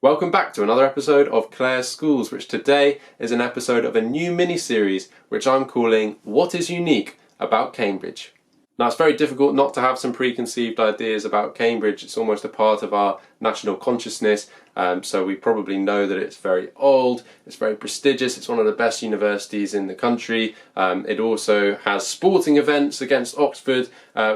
Welcome back to another episode of Claire's Schools, which today is an episode of a new mini-series which I'm calling What is Unique About Cambridge? Now, it's very difficult not to have some preconceived ideas about Cambridge. It's almost a part of our national consciousness, so we probably know that it's very old, it's very prestigious, it's one of the best universities in the country. It also has sporting events against Oxford,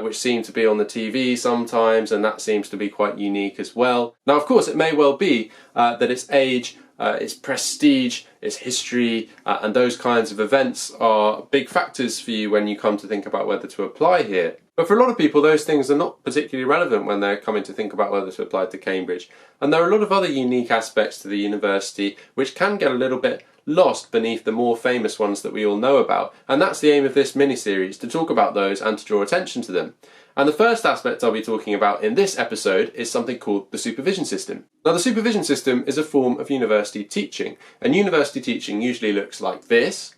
which seem to be on the TV sometimes, and that seems to be quite unique as well. Now, of course, it may well be that its age, its prestige, its history, and those kinds of events are big factors for you when you come to think about whether to apply here. But for a lot of people, those things are not particularly relevant when they're coming to think about whether to apply to Cambridge. And there are a lot of other unique aspects to the university which can get a little bit lost beneath the more famous ones that we all know about. And that's the aim of this mini-series, to talk about those and to draw attention to them. And the first aspect I'll be talking about in this episode is something called the supervision system. Now, the supervision system is a form of university teaching, and university teaching usually looks like this,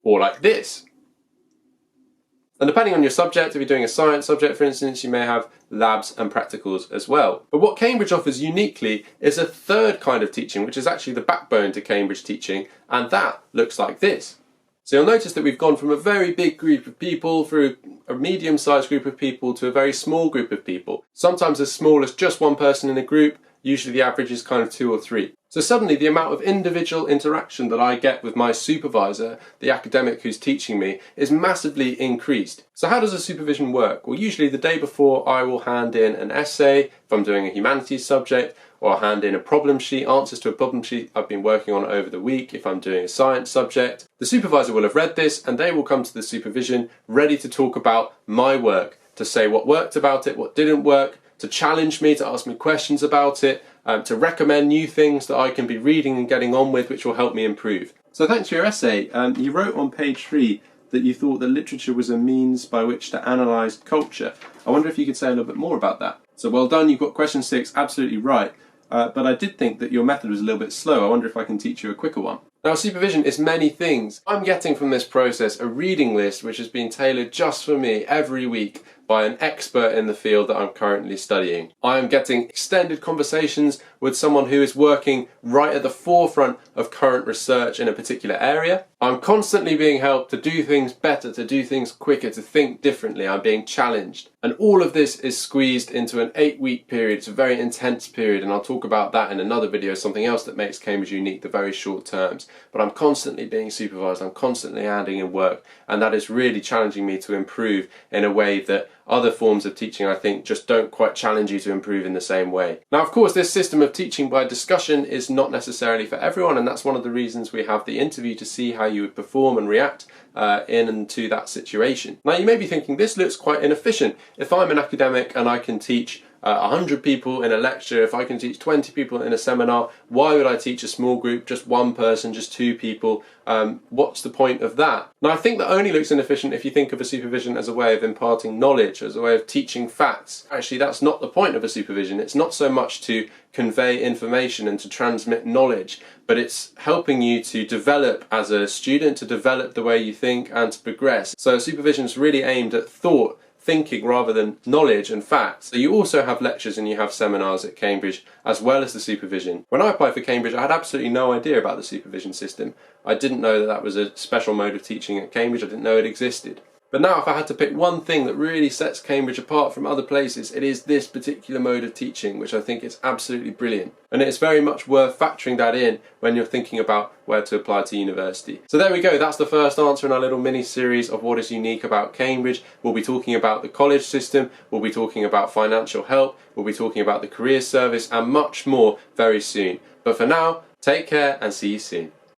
or like this. And depending on your subject, if you're doing a science subject, for instance, you may have labs and practicals as well. But what Cambridge offers uniquely is a third kind of teaching, which is actually the backbone to Cambridge teaching, and that looks like this. So you'll notice that we've gone from a very big group of people through a medium-sized group of people to a very small group of people. Sometimes as small as just one person in a group, usually the average is kind of 2 or 3. So suddenly the amount of individual interaction that I get with my supervisor, the academic who's teaching me, is massively increased. So how does a supervision work? Well, usually the day before I will hand in an essay, if I'm doing a humanities subject, or I'll hand in a problem sheet, answers to a problem sheet I've been working on over the week if I'm doing a science subject. The supervisor will have read this and they will come to the supervision ready to talk about my work, to say what worked about it, what didn't work, to challenge me, to ask me questions about it, to recommend new things that I can be reading and getting on with, which will help me improve. So thanks for your essay. You wrote on page 3 that you thought that literature was a means by which to analyse culture. I wonder if you could say a little bit more about that. So well done, you've got question 6 absolutely right. But I did think that your method was a little bit slow. I wonder if I can teach you a quicker one. Now, supervision is many things. I'm getting from this process a reading list which has been tailored just for me every week by an expert in the field that I'm currently studying. I am getting extended conversations with someone who is working right at the forefront of current research in a particular area. I'm constantly being helped to do things better, to do things quicker, to think differently. I'm being challenged. And all of this is squeezed into an 8-week period. It's a very intense period, and I'll talk about that in another video, something else that makes Cambridge unique, the very short terms. But I'm constantly being supervised, I'm constantly handing in work, and that is really challenging me to improve in a way that other forms of teaching, I think, just don't quite challenge you to improve in the same way. Now, of course, this system of teaching by discussion is not necessarily for everyone, and that's one of the reasons we have the interview, to see how you would perform and react in and to that situation. Now, you may be thinking, this looks quite inefficient. If I'm an academic and I can teach 100 people in a lecture, if I can teach 20 people in a seminar, why would I teach a small group, just one person, just 2 people? What's the point of that? Now, I think that only looks inefficient if you think of a supervision as a way of imparting knowledge, as a way of teaching facts. Actually, that's not the point of a supervision. It's not so much to convey information and to transmit knowledge, but it's helping you to develop as a student, to develop the way you think and to progress. So supervision is really aimed at thought, thinking rather than knowledge and facts. So you also have lectures and you have seminars at Cambridge as well as the supervision. When I applied for Cambridge, I had absolutely no idea about the supervision system. I didn't know that that was a special mode of teaching at Cambridge. I didn't know it existed. But now, if I had to pick one thing that really sets Cambridge apart from other places, it is this particular mode of teaching, which I think is absolutely brilliant. And it's very much worth factoring that in when you're thinking about where to apply to university. So there we go, that's the first answer in our little mini-series of what is unique about Cambridge. We'll be talking about the college system, we'll be talking about financial help, we'll be talking about the career service, and much more very soon. But for now, take care and see you soon.